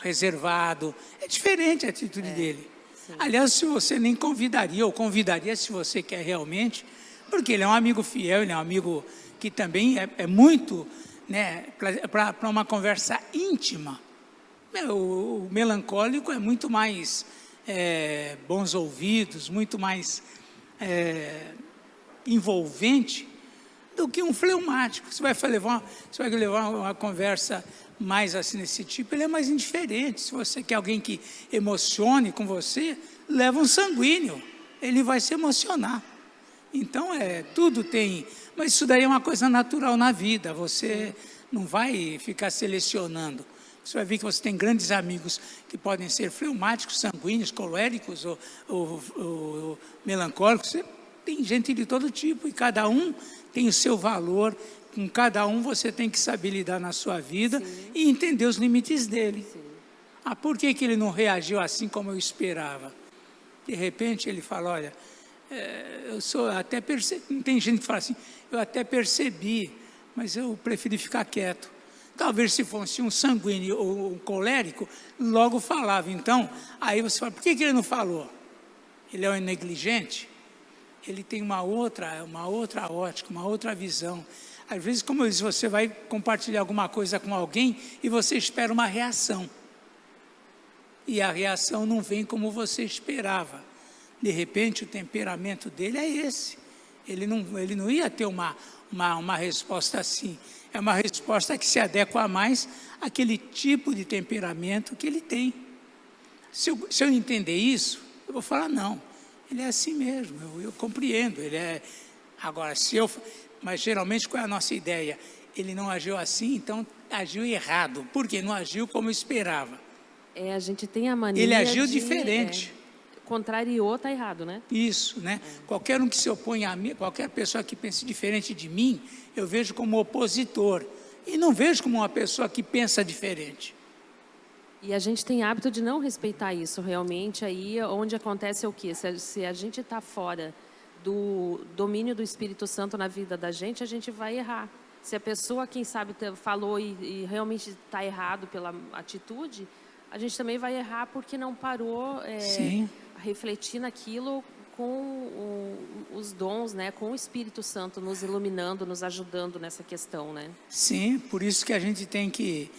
reservado. É diferente a atitude dele. Sim. Aliás, se você nem convidaria, ou convidaria se você quer realmente, porque ele é um amigo fiel, ele é um amigo que também é muito, né, para uma conversa íntima. O melancólico é muito mais bons ouvidos, muito mais envolvente do que um fleumático. Você vai levar uma conversa mais assim nesse tipo, ele é mais indiferente. Se você quer alguém que emocione com você, leva um sanguíneo, ele vai se emocionar. Então, tudo tem... Mas isso daí é uma coisa natural na vida, você não vai ficar selecionando. Você vai ver que você tem grandes amigos que podem ser fleumáticos, sanguíneos, coléricos ou melancólicos. Você tem gente de todo tipo e cada um tem o seu valor. Com cada um você tem que saber lidar na sua vida e entender os limites dele. Por que ele não reagiu assim como eu esperava? De repente ele fala, olha... até percebi, tem gente que fala assim, eu até percebi, mas eu preferi ficar quieto. Talvez se fosse um sanguíneo ou um colérico, logo falava. Então, aí você fala, por que ele não falou? Ele é um negligente? Ele tem uma outra ótica, uma outra visão. Às vezes, como eu disse, você vai compartilhar alguma coisa com alguém e você espera uma reação. E a reação não vem como você esperava. De repente, o temperamento dele é esse. Ele não ia ter uma resposta assim. É uma resposta que se adequa mais àquele tipo de temperamento que ele tem. Se eu entender isso, eu vou falar, não, ele é assim mesmo, eu compreendo. Agora, mas geralmente qual é a nossa ideia? Ele não agiu assim, então agiu errado. Por quê? Não agiu como eu esperava. A gente tem a mania Ele agiu diferente. Contrariou, está errado, né? Isso, né? Qualquer um que se oponha a mim, qualquer pessoa que pense diferente de mim, eu vejo como opositor. E não vejo como uma pessoa que pensa diferente. E a gente tem hábito de não respeitar isso realmente. Aí onde acontece é o quê? Se a gente está fora do domínio do Espírito Santo na vida da gente, a gente vai errar. Se a pessoa, quem sabe, falou e realmente está errado pela atitude, a gente também vai errar porque não parou a refletir naquilo com os dons, né? Com o Espírito Santo nos iluminando, nos ajudando nessa questão, né? Sim, por isso que a gente tem que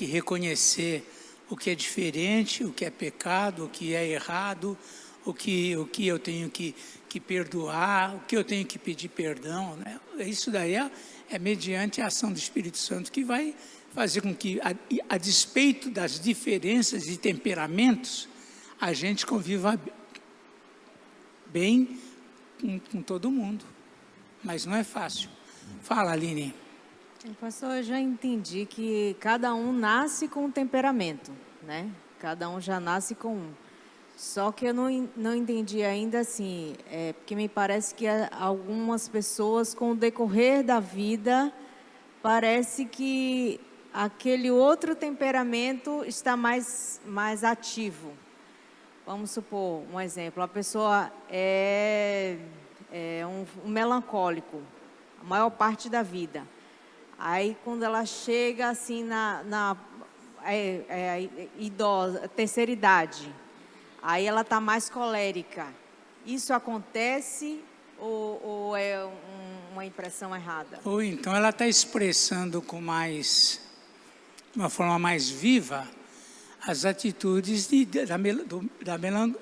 reconhecer o que é diferente, o que é pecado, o que é errado, o que eu tenho que perdoar, o que eu tenho que pedir perdão, né? Isso daí é mediante a ação do Espírito Santo que vai fazer com que, a despeito das diferenças de temperamentos, a gente conviva bem com todo mundo. Mas não é fácil. Fala, Aline. Pastor, eu já entendi que cada um nasce com um temperamento, né? Cada um já nasce com um. Só que eu não entendi ainda assim, porque me parece que algumas pessoas, com o decorrer da vida, parece que aquele outro temperamento está mais ativo. Vamos supor um exemplo, a pessoa é um melancólico, a maior parte da vida. Aí quando ela chega assim idosa, terceira idade, aí ela está mais colérica. Isso acontece ou é uma impressão errada? Ou então ela está expressando de uma forma mais viva as atitudes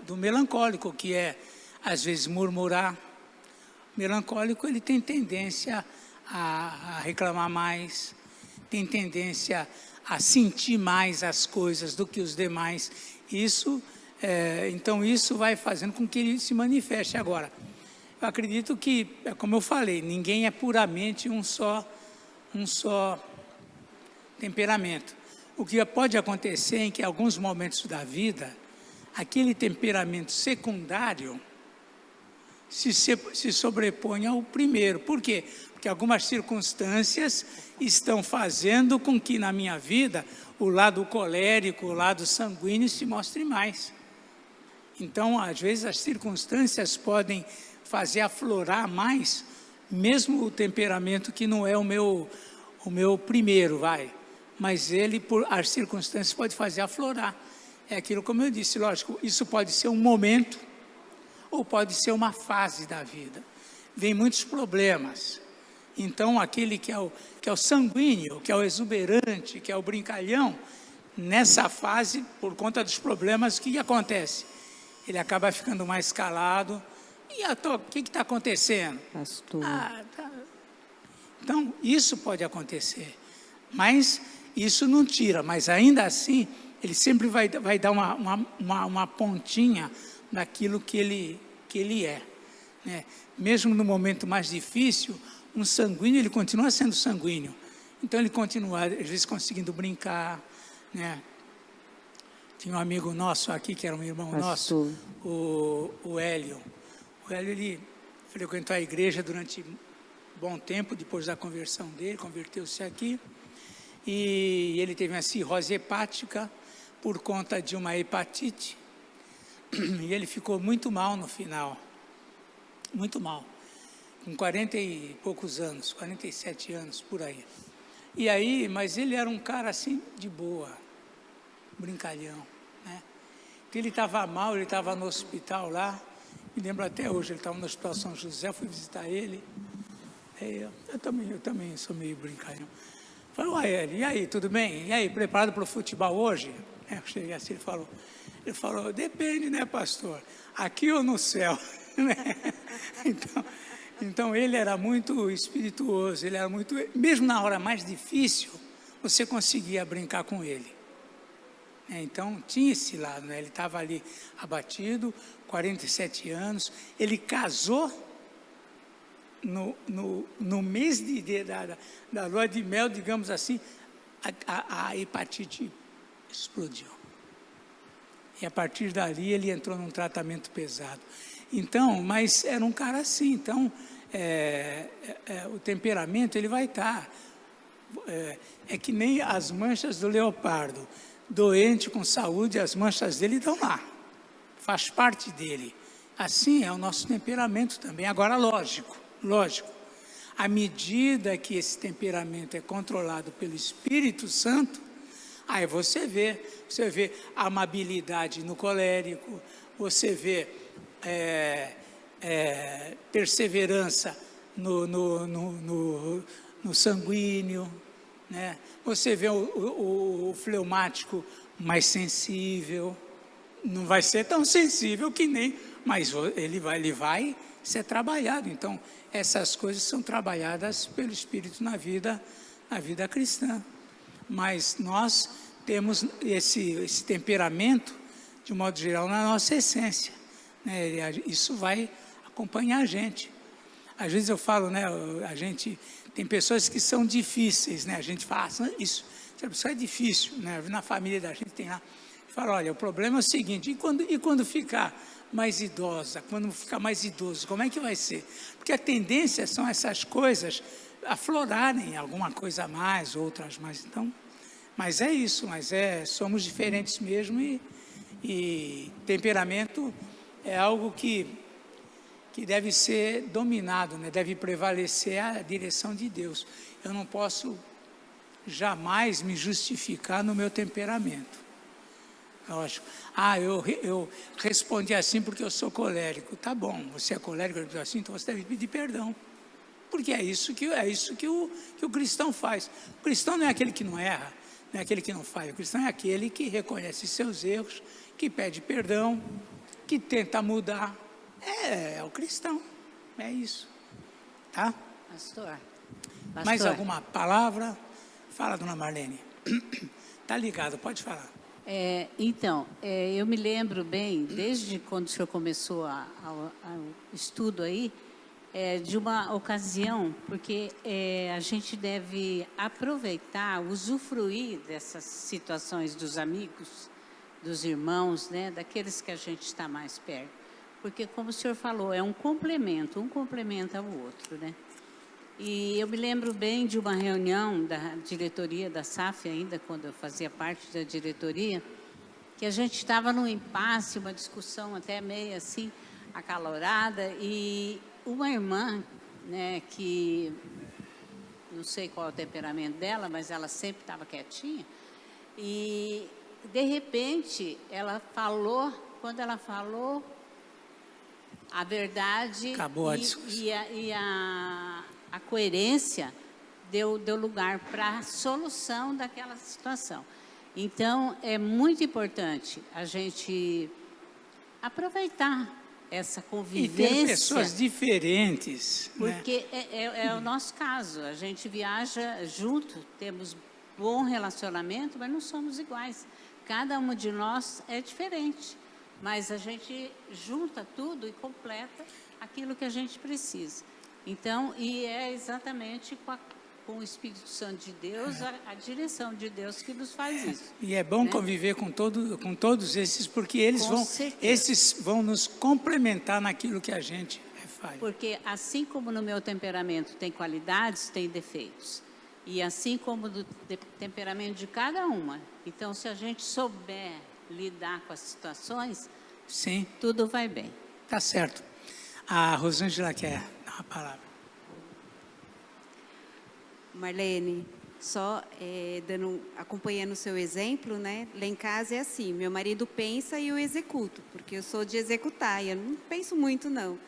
do melancólico, que é, às vezes, murmurar. O melancólico, ele tem tendência a reclamar mais, tem tendência a sentir mais as coisas do que os demais. Então, isso vai fazendo com que ele se manifeste. Agora, eu acredito que, como eu falei, ninguém é puramente um só temperamento. O que pode acontecer é que, em alguns momentos da vida, aquele temperamento secundário se sobrepõe ao primeiro. Por quê? Porque algumas circunstâncias estão fazendo com que, na minha vida, o lado colérico, o lado sanguíneo se mostre mais. Então, às vezes, as circunstâncias podem fazer aflorar mais, mesmo o temperamento que não é o meu primeiro, mas ele, por as circunstâncias, pode fazer aflorar. É aquilo, como eu disse, lógico, isso pode ser um momento ou pode ser uma fase da vida. Vem muitos problemas. Então, aquele que é o sanguíneo, que é o exuberante, que é o brincalhão, nessa fase, por conta dos problemas, o que acontece? Ele acaba ficando mais calado. E o que está acontecendo? Pastor. Então, isso pode acontecer. Mas isso não tira. Mas ainda assim, ele sempre vai dar uma pontinha daquilo que ele é. Né? Mesmo no momento mais difícil, um sanguíneo, ele continua sendo sanguíneo. Então, ele continua, às vezes, conseguindo brincar, né? Tinha um amigo nosso aqui, que era um irmão nosso, o Hélio. O Hélio, ele frequentou a igreja durante bom tempo, depois da conversão dele, converteu-se aqui. E ele teve uma cirrose hepática por conta de uma hepatite. E ele ficou muito mal no final. Muito mal. Com 40 e poucos anos, 47 anos, por aí. E aí, mas ele era um cara assim, de boa, brincalhão, né? Porque ele estava mal, ele estava no hospital lá, me lembro até hoje, ele estava no Hospital São José, fui visitar ele. Eu também sou meio brincalhão. Falei, uai, e aí, tudo bem? E aí, preparado para o futebol hoje? Eu cheguei assim, ele falou, depende, né, pastor? Aqui ou no céu? Então, Então ele era muito espirituoso, ele era muito, mesmo na hora mais difícil, você conseguia brincar com ele. Então tinha esse lado, né? Ele estava ali abatido, 47 anos, ele casou no mês da lua de mel, digamos assim, a hepatite explodiu. E a partir dali ele entrou num tratamento pesado. Então, mas era um cara assim, então o temperamento ele vai estar. É que nem as manchas do leopardo, doente com saúde, as manchas dele estão lá, faz parte dele. Assim é o nosso temperamento também. Agora, lógico, à medida que esse temperamento é controlado pelo Espírito Santo, aí você vê a amabilidade no colérico, você vê perseverança no sanguíneo, né? Você vê o fleumático mais sensível, não vai ser tão sensível que nem, mas ele vai ser trabalhado. Então, essas coisas são trabalhadas pelo Espírito na vida cristã. Mas nós temos esse temperamento, de modo geral, na nossa essência, né? Isso vai acompanhar a gente. Às vezes eu falo, né, tem pessoas que são difíceis, né? A gente fala, isso é difícil, né? Na família da gente tem lá, fala, olha, o problema é o seguinte, e quando ficar mais idosa, quando ficar mais idoso, como é que vai ser? Porque a tendência são essas coisas aflorarem, alguma coisa a mais, outras mais, então, mas é isso, somos diferentes mesmo e temperamento é algo que deve ser dominado, né? Deve prevalecer a direção de Deus. Eu não posso jamais me justificar no meu temperamento. Lógico. Eu respondi assim porque eu sou colérico. Tá bom, você é colérico, assim, então você deve pedir perdão. Porque é isso que o cristão faz. O cristão não é aquele que não erra, não é aquele que não falha. O cristão é aquele que reconhece seus erros, que pede perdão, que tenta mudar. É o cristão, é isso, tá? Pastor. Mais alguma palavra? Fala, dona Marlene. Tá ligado, pode falar. Eu me lembro bem, desde quando o senhor começou o estudo aí, de uma ocasião, porque a gente deve aproveitar, usufruir dessas situações dos amigos, dos irmãos, né, daqueles que a gente está mais perto. Porque, como o senhor falou, é um complemento ao outro, né? E eu me lembro bem de uma reunião da diretoria da SAF ainda, quando eu fazia parte da diretoria, que a gente estava num impasse, uma discussão até meio assim, acalorada, e uma irmã, né, que não sei qual é o temperamento dela, mas ela sempre estava quietinha, e de repente quando ela falou a verdade, acabou a discussão. E a coerência deu lugar para a solução daquela situação. Então, é muito importante a gente aproveitar essa convivência. E ter pessoas diferentes. Porque é o nosso caso. A gente viaja junto, temos bom relacionamento, mas não somos iguais. Cada uma de nós é diferente. Mas a gente junta tudo e completa aquilo que a gente precisa. Então, e é exatamente com o Espírito Santo de Deus, a direção de Deus que nos faz isso. E é bom, né, conviver com todos esses, porque esses vão nos complementar naquilo que a gente faz. Porque assim como no meu temperamento tem qualidades, tem defeitos. E assim como do temperamento de cada uma. Então, se a gente souber lidar com as situações, sim, tudo vai bem. Tá certo. A Rosângela quer dar uma palavra. Marlene, só acompanhando o seu exemplo, né? Lá em casa é assim, meu marido pensa e eu executo, porque eu sou de executar, e eu não penso muito, não.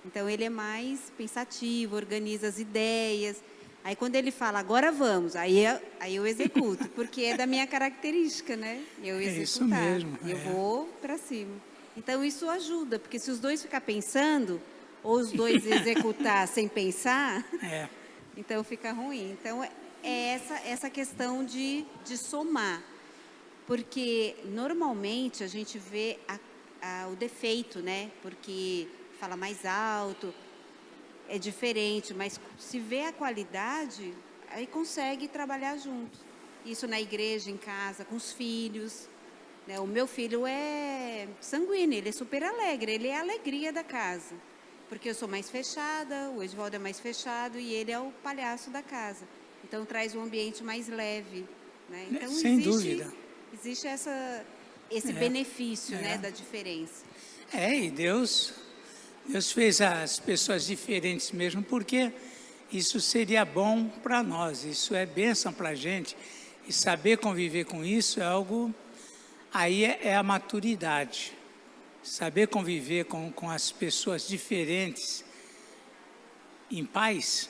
Então, ele é mais pensativo, organiza as ideias. Aí, quando ele fala, agora vamos, aí eu executo, porque é da minha característica, né? Eu executar. É isso mesmo. Eu vou para cima. Então, isso ajuda, porque se os dois ficar pensando, ou os dois executar sem pensar, É. então fica ruim. Então, é essa questão de somar. Porque, normalmente, a gente vê o defeito, né? Porque fala mais alto, é diferente, mas se vê a qualidade, aí consegue trabalhar junto. Isso na igreja, em casa, com os filhos, né? O meu filho é sanguíneo, ele é super alegre, ele é a alegria da casa. Porque eu sou mais fechada, o Edvaldo é mais fechado e ele é o palhaço da casa. Então, traz um ambiente mais leve, né? Então, Sem dúvida. Existe esse benefício, né, da diferença. E Deus fez as pessoas diferentes mesmo, porque isso seria bom para nós, isso é bênção para a gente. E saber conviver com isso é algo, aí é a maturidade. Saber conviver com as pessoas diferentes em paz,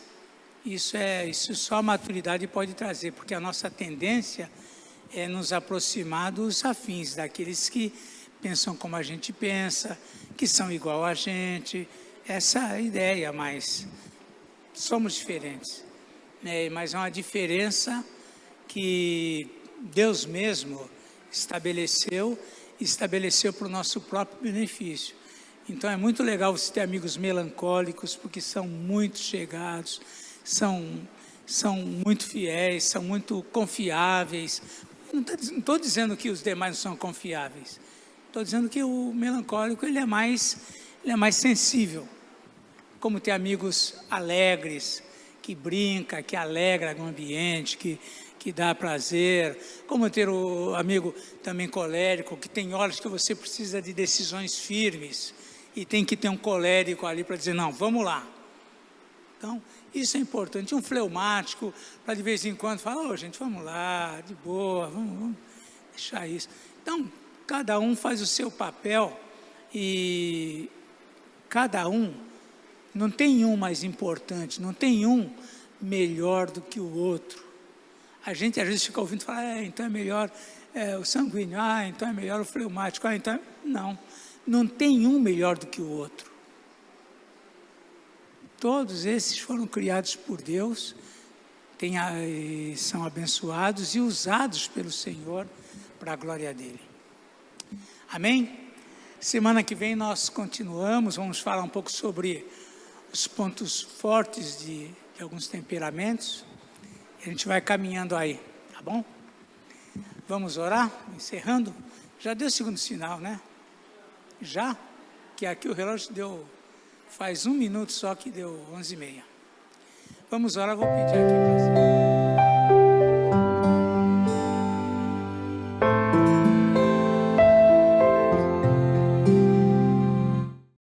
isso só a maturidade pode trazer, porque a nossa tendência é nos aproximar dos afins, daqueles que pensam como a gente pensa, que são igual a gente, essa é a ideia, mas somos diferentes, né? Mas é uma diferença que Deus mesmo estabeleceu para o nosso próprio benefício. Então é muito legal você ter amigos melancólicos, porque são muito chegados, são muito fiéis, são muito confiáveis. Não estou dizendo que os demais não são confiáveis. Estou dizendo que o melancólico ele é mais sensível. Como ter amigos alegres, que brinca, que alegra o ambiente, que dá prazer. Como ter o amigo também colérico, que tem horas que você precisa de decisões firmes e tem que ter um colérico ali para dizer, não, vamos lá. Então, isso é importante. Um fleumático, para de vez em quando falar, gente, vamos lá, de boa, vamos deixar isso. Então, cada um faz o seu papel e cada um, não tem um mais importante, não tem um melhor do que o outro. A gente às vezes fica ouvindo falar, então é melhor o sanguíneo, então é melhor o fleumático, então... Não tem um melhor do que o outro. Todos esses foram criados por Deus, são abençoados e usados pelo Senhor para a glória dele. Amém? Semana que vem nós continuamos, vamos falar um pouco sobre os pontos fortes de alguns temperamentos. A gente vai caminhando aí, tá bom? Vamos orar, encerrando. Já deu o segundo sinal, né? Já? Que aqui o relógio faz 1 minuto só que deu 11h30. Vamos orar, vou pedir aqui para você.